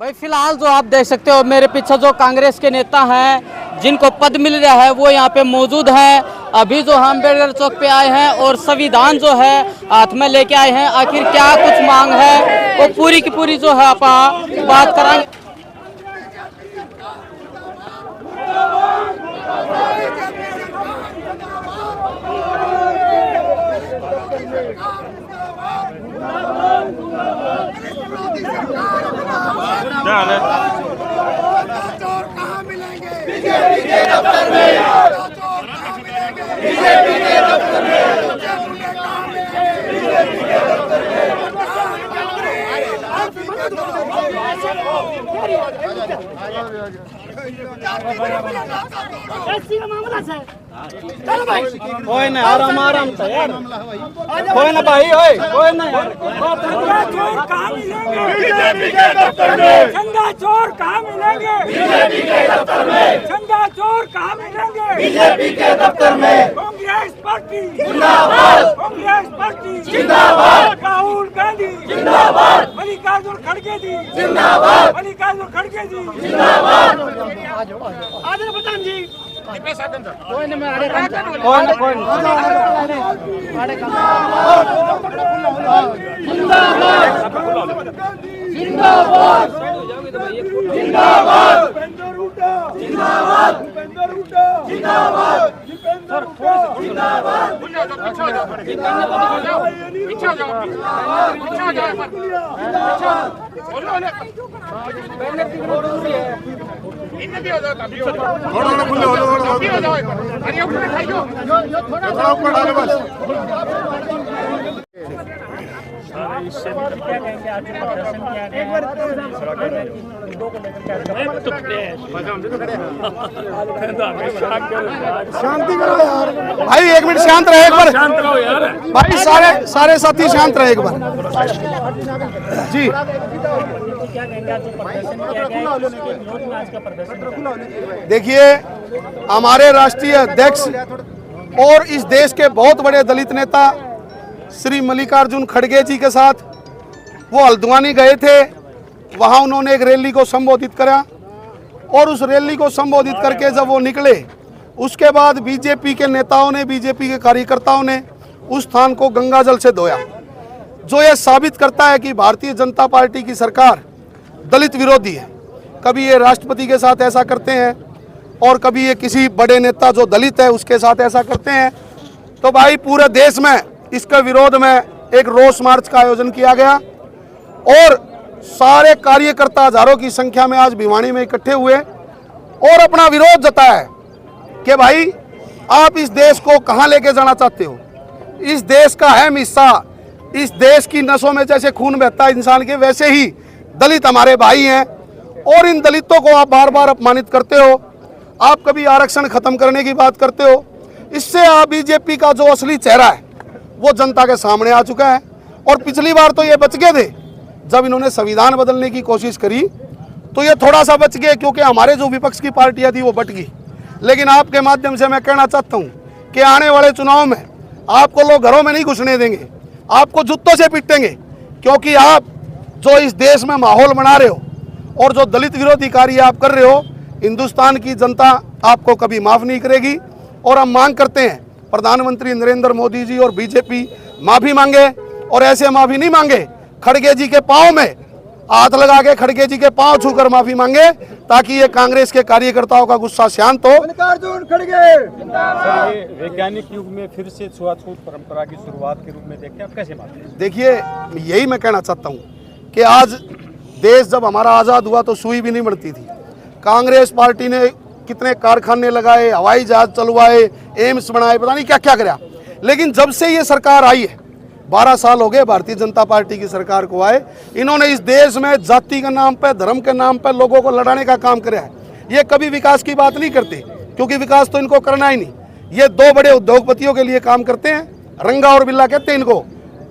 भाई फिलहाल जो आप देख सकते हो मेरे पीछे जो कांग्रेस के नेता हैं जिनको पद मिल रहा है वो यहाँ पे मौजूद हैं। अभी जो हम अम्बेडकर चौक पे आए हैं और संविधान जो है हाथ में लेके आए हैं। आखिर क्या कुछ मांग है वो पूरी की पूरी जो है आप बात कराएंगे। चोर कहाँ मिलेंगे? बीजेपी के दफ्तर में। चोर कहाँ मिलेंगे? बीजेपी के दफ्तर में। गुंडे कहाँ मिलेंगे? बीजेपी के दफ्तर में। चलो भाई कोई ना आराम आराम से यार कोई ना भाई ओए कोई ना यार। चोर कहाँ मिलेंगे? बीजेपी के दफ्तर में। चंदा चोर कहाँ मिलेंगे? बीजेपी के दफ्तर में। चंदा चोर कहाँ मिलेंगे? बीजेपी के दफ्तर में। कांग्रेस पार्टी जिंदाबाद। कांग्रेस पार्टी जिंदाबाद। राहुल गांधी जिंदाबाद। मल्लिकार्जुन खड़गे जी जिंदाबाद। मल्लिकार्जुन खड़गे जी जिंदाबाद। आदर प्रधान जी कोई ना कोई जिंदाबाद। जिंदाबाद। भूपेंद्र हुड्डा जिंदाबाद। भूपेंद्र हुड्डा जिंदाबाद। भूपेंद्र हुड्डा जिंदाबाद। शांति करो यार भाई, एक मिनट शांत रहे एक बार। शांत रहो यार भाई, सारे साथी शांत रहे एक बार जी। देखिए, हमारे राष्ट्रीय अध्यक्ष और इस देश के बहुत बड़े दलित नेता श्री मल्लिकार्जुन खड़गे जी के साथ वो हल्द्वानी गए थे। वहां उन्होंने एक रैली को संबोधित करा और उस रैली को संबोधित करके जब वो निकले उसके बाद बीजेपी के नेताओं ने, बीजेपी के कार्यकर्ताओं ने उस स्थान को गंगाजल से धोया, जो ये साबित करता है कि भारतीय जनता पार्टी की सरकार दलित विरोधी है। कभी ये राष्ट्रपति के साथ ऐसा करते हैं और कभी ये किसी बड़े नेता जो दलित है उसके साथ ऐसा करते हैं। तो भाई पूरे देश में इसके विरोध में एक रोष मार्च का आयोजन किया गया और सारे कार्यकर्ता हजारों की संख्या में आज भिवानी में इकट्ठे हुए और अपना विरोध जताया कि भाई आप इस देश को कहां लेके जाना चाहते हो। इस देश का अहम हिस्सा, इस देश की नसों में जैसे खून बहता है इंसान के, वैसे ही दलित हमारे भाई हैं और इन दलितों को आप बार बार अपमानित करते हो। आप कभी आरक्षण खत्म करने की बात करते हो। इससे आप बीजेपी का जो असली चेहरा है वो जनता के सामने आ चुका है। और पिछली बार तो ये बच गए थे, जब इन्होंने संविधान बदलने की कोशिश करी तो ये थोड़ा सा बच गए क्योंकि हमारे जो विपक्ष की पार्टियां थी वो बट गई। लेकिन आपके माध्यम से मैं कहना चाहता हूं कि आने वाले चुनाव में आपको लोग घरों में नहीं घुसने देंगे, आपको जूतों से पीटेंगे, क्योंकि आप जो इस देश में माहौल बना रहे हो और जो दलित विरोधी कार्य आप कर रहे हो, हिंदुस्तान की जनता आपको कभी माफ़ नहीं करेगी। और हम मांग करते हैं प्रधानमंत्री नरेंद्र मोदी जी और बीजेपी माफ़ी मांगे और ऐसे माफ़ी नहीं मांगे, खड़गे जी के पाँव में हाथ लगा के खड़गे जी के पाँव छूकर माफ़ी मांगे ताकि ये कांग्रेस के कार्यकर्ताओं का गुस्सा शांत हो। मल्लिकार्जुन खड़गे वैज्ञानिक युग में फिर से छुआछूत परंपरा की शुरुआत के रूप में देखते हैं, आप कैसे मानते हैं? देखिए, यही मैं कहना चाहता हूँ कि आज देश जब हमारा आज़ाद हुआ तो सुई भी नहीं बढ़ती थी। कांग्रेस पार्टी ने कितने कारखाने लगाए, हवाई जहाज चलवाए, एम्स बनाए, पता नहीं क्या क्या कराया। लेकिन जब से ये सरकार आई है, 12 साल हो गए भारतीय जनता पार्टी की सरकार को आए, इन्होंने इस देश में जाति के नाम पे, धर्म के नाम पे लोगों को लड़ाने का काम किया है। ये कभी विकास की बात नहीं करते क्योंकि विकास तो इनको करना ही नहीं। ये दो बड़े उद्योगपतियों के लिए काम करते हैं, रंगा और बिल्ला कहते हैं इनको।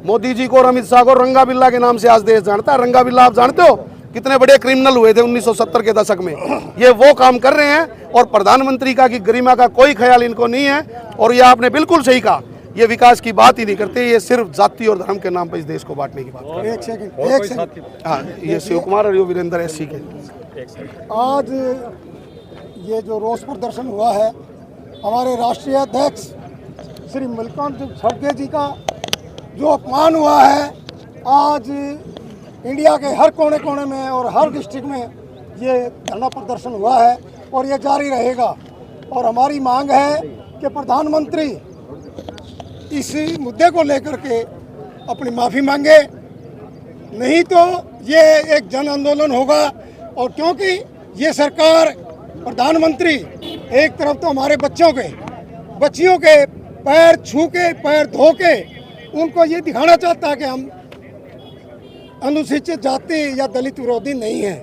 मोदी जी को और अमित शाह को रंगा बिल्ला के नाम से आज देश जानता है। रंगा बिल्ला आप जानते हो कितने बड़े क्रिमिनल हुए थे 1970 के दशक में। ये वो काम कर रहे हैं और प्रधानमंत्री का की गरिमा का कोई ख्याल इनको नहीं है। और ये आपने बिल्कुल सही कहा ये विकास की बात ही नहीं करते, ये सिर्फ जाति और धर्म के नाम पर इस देश को बांटने की बात करते हैं। एक सेकंड, और एक कोई सेकंड। साथी? हाँ, ये शिव कुमार और ये वीरेंद्र एससी के। एक सेकंड। आज ये जो रोष प्रदर्शन हुआ है, हमारे राष्ट्रीय अध्यक्ष श्री मल्लिकार्जुन खड़गे जी का जो अपमान हुआ है, आज इंडिया के हर कोने कोने में और हर डिस्ट्रिक्ट में ये धरना प्रदर्शन हुआ है और ये जारी रहेगा। और हमारी मांग है कि प्रधानमंत्री इसी मुद्दे को लेकर के अपनी माफ़ी मांगे, नहीं तो ये एक जन आंदोलन होगा। और क्योंकि ये सरकार, प्रधानमंत्री एक तरफ तो हमारे बच्चियों के पैर छू के, पैर धो के उनको ये दिखाना चाहता है कि हम अनुसूचित जाति या दलित विरोधी नहीं है,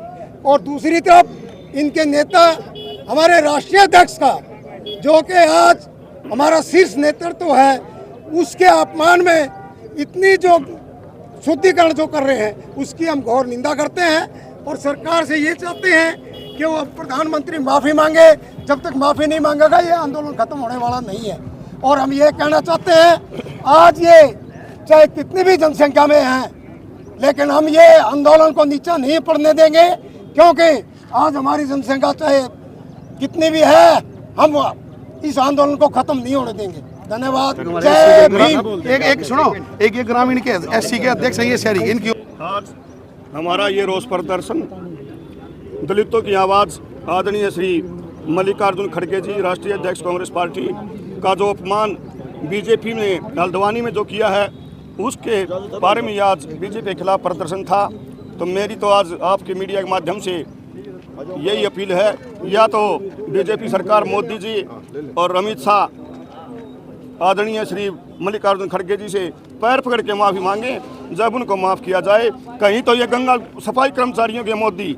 और दूसरी तरफ इनके नेता हमारे राष्ट्रीय अध्यक्ष का, जो कि आज हमारा शीर्ष नेतृत्व है, उसके अपमान में इतनी जो शुद्धिकरण जो कर रहे हैं उसकी हम घोर निंदा करते हैं। और सरकार से ये चाहते हैं कि वो प्रधानमंत्री माफ़ी मांगे। जब तक माफ़ी नहीं मांगेगा ये आंदोलन खत्म होने वाला नहीं है। और हम ये कहना चाहते हैं, आज ये चाहे कितनी भी जनसंख्या में हैं, लेकिन हम ये आंदोलन को नीचा नहीं पड़ने देंगे, क्योंकि आज हमारी जनसंख्या चाहे कितनी भी है, हम इस आंदोलन को खत्म नहीं होने देंगे। धन्यवाद। जय भीम। एक सुनो, एक ये ग्रामीण के एससी के अध्यक्ष हैं, ये शहरी, इनकी आज हमारा ये रोष प्रदर्शन दलितों की आवाज़ आदरणीय श्री मल्लिकार्जुन खड़गे जी, राष्ट्रीय अध्यक्ष कांग्रेस पार्टी का जो अपमान बीजेपी ने हल्द्वानी में जो किया है, उसके बारे में आज बीजेपी के खिलाफ प्रदर्शन था। तो मेरी तो आज आपके मीडिया के माध्यम से यही अपील है, या तो बीजेपी सरकार मोदी जी और अमित शाह आदरणीय श्री मल्लिकार्जुन खड़गे जी से पैर पकड़ के माफ़ी मांगे। जब उनको माफ़ किया जाए, कहीं तो ये गंगा सफाई कर्मचारियों के मोदी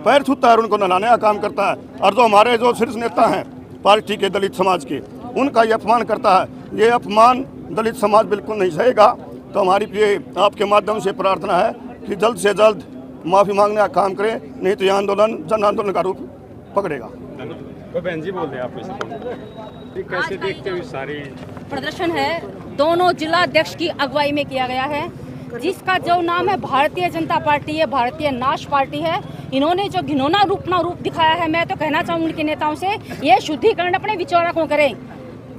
पैर छूता है और उनको नहलाने का काम करता है, और जो हमारे जो शीर्ष नेता हैं पार्टी के दलित समाज के, उनका ये अपमान करता है। ये अपमान दलित समाज बिल्कुल नहीं सहेगा। तो हमारी ये आपके माध्यम से प्रार्थना है कि जल्द से जल्द माफ़ी मांगने का काम करें, नहीं तो यह आंदोलन जन आंदोलन का रूप पकड़ेगा। तो बहन जी बोल रहे हैं आप कैसे देखते हो? सारी प्रदर्शन है दोनों जिला अध्यक्ष की अगुवाई में किया गया है, जिसका जो नाम है भारतीय जनता पार्टी है, भारतीय नाश पार्टी है। इन्होंने जो घिनौना रूप दिखाया है, मैं तो कहना चाहूँगी उनके नेताओं से ये शुद्धिकरण अपने विचारों को करें।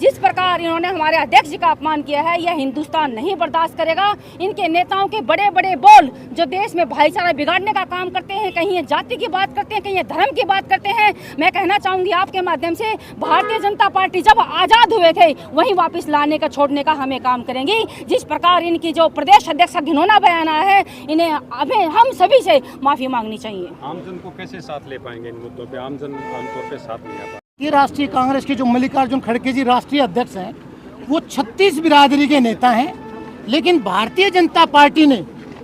जिस प्रकार इन्होंने हमारे अध्यक्ष जी का अपमान किया है, यह हिंदुस्तान नहीं बर्दाश्त करेगा। इनके नेताओं के बड़े बड़े बोल जो देश में भाईचारा बिगाड़ने का काम करते हैं, कहीं ये जाति की बात करते हैं, कहीं ये धर्म की बात करते हैं। मैं कहना चाहूँगी आपके माध्यम से, भारतीय जनता पार्टी जब आज़ाद हुए थे वहीं वापस लाने का, छोड़ने का हमें काम करेंगी। जिस प्रकार इनकी जो प्रदेश अध्यक्ष का घिनौना बयान आया है, इन्हें हमें हम सभी से माफ़ी मांगनी चाहिए। आमजन को कैसे साथ ले पाएंगे इन मुद्दों पे? आमजन आमतौर पे साथ नहीं आ पाएगा। ये राष्ट्रीय कांग्रेस के जो मल्लिकार्जुन खड़गे जी राष्ट्रीय अध्यक्ष हैं, वो 36 बिरादरी के नेता हैं, लेकिन भारतीय जनता पार्टी ने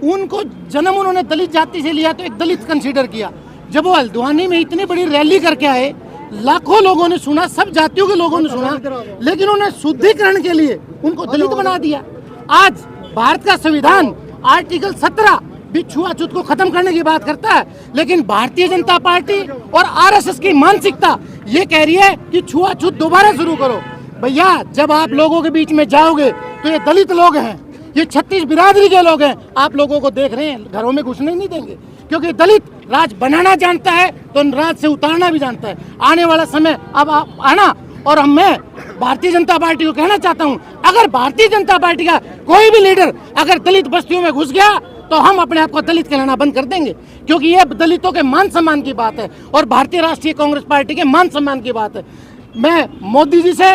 उनको जन्म उन्होंने दलित जाति से लिया तो एक दलित कंसीडर किया। जब वो हल्द्वानी में इतनी बड़ी रैली करके आए, लाखों लोगों ने सुना, सब जातियों के लोगों ने सुना, लेकिन उन्होंने शुद्धिकरण के लिए उनको दलित बना दिया। आज भारत का संविधान आर्टिकल 17 भी छुआछूत को खत्म करने की बात करता है, लेकिन भारतीय जनता पार्टी और आरएसएस की मानसिकता ये कह रही है कि छुआछूत दोबारा शुरू करो। भैया, जब आप लोगों के बीच में जाओगे तो ये दलित लोग हैं, ये 36 बिरादरी के लोग हैं, आप लोगों को देख रहे हैं, घरों में घुसने नहीं देंगे, क्योंकि दलित राज बनाना जानता है तो राज से उतारना भी जानता है। आने वाला समय अब आप आना, और मैं भारतीय जनता पार्टी को कहना चाहता हूँ, अगर भारतीय जनता पार्टी का कोई भी लीडर अगर दलित बस्तियों में घुस गया तो हम अपने आप को दलित कहलाना बंद कर देंगे, क्योंकि ये दलितों के मान सम्मान की बात है और भारतीय राष्ट्रीय कांग्रेस पार्टी के मान सम्मान की बात है। मैं मोदी जी से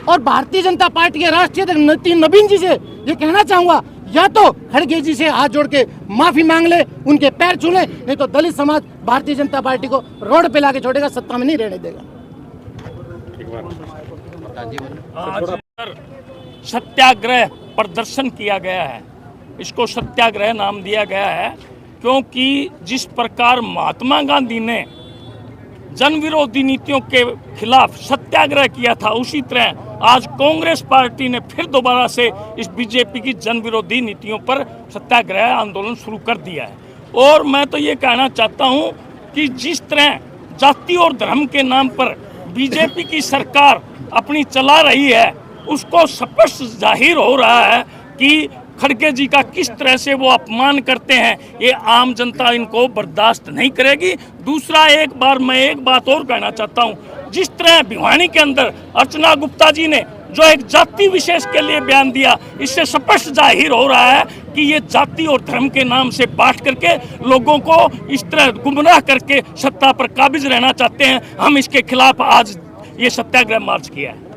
और भारतीय जनता पार्टी के राष्ट्रीय अध्यक्ष नवीन जी से ये कहना चाहूँगा, या तो खड़गे जी से हाथ जोड़ के माफी मांग ले, उनके पैर छू ले, नहीं तो दलित समाज भारतीय जनता पार्टी को रोड पे लाके छोड़ेगा, सत्ता में नहीं रहने देगा। सत्याग्रह प्रदर्शन किया गया है, इसको सत्याग्रह नाम दिया गया है, क्योंकि जिस प्रकार महात्मा गांधी ने जन विरोधी नीतियों के खिलाफ सत्याग्रह किया था, उसी तरह आज कांग्रेस पार्टी ने फिर दोबारा से इस बीजेपी की जन विरोधी नीतियों पर सत्याग्रह आंदोलन शुरू कर दिया है। और मैं तो ये कहना चाहता हूँ कि जिस तरह जाति और धर्म के नाम पर बीजेपी की सरकार अपनी चला रही है, उसको स्पष्ट जाहिर हो रहा है कि खड़गे जी का किस तरह से वो अपमान करते हैं। ये आम जनता इनको बर्दाश्त नहीं करेगी। दूसरा, एक बार मैं एक बात और कहना चाहता हूँ, जिस तरह भिवानी के अंदर अर्चना गुप्ता जी ने जो एक जाति विशेष के लिए बयान दिया, इससे स्पष्ट जाहिर हो रहा है कि ये जाति और धर्म के नाम से बांट करके लोगों को इस तरह गुमराह करके सत्ता पर काबिज रहना चाहते हैं। हम इसके खिलाफ आज ये सत्याग्रह मार्च किया है।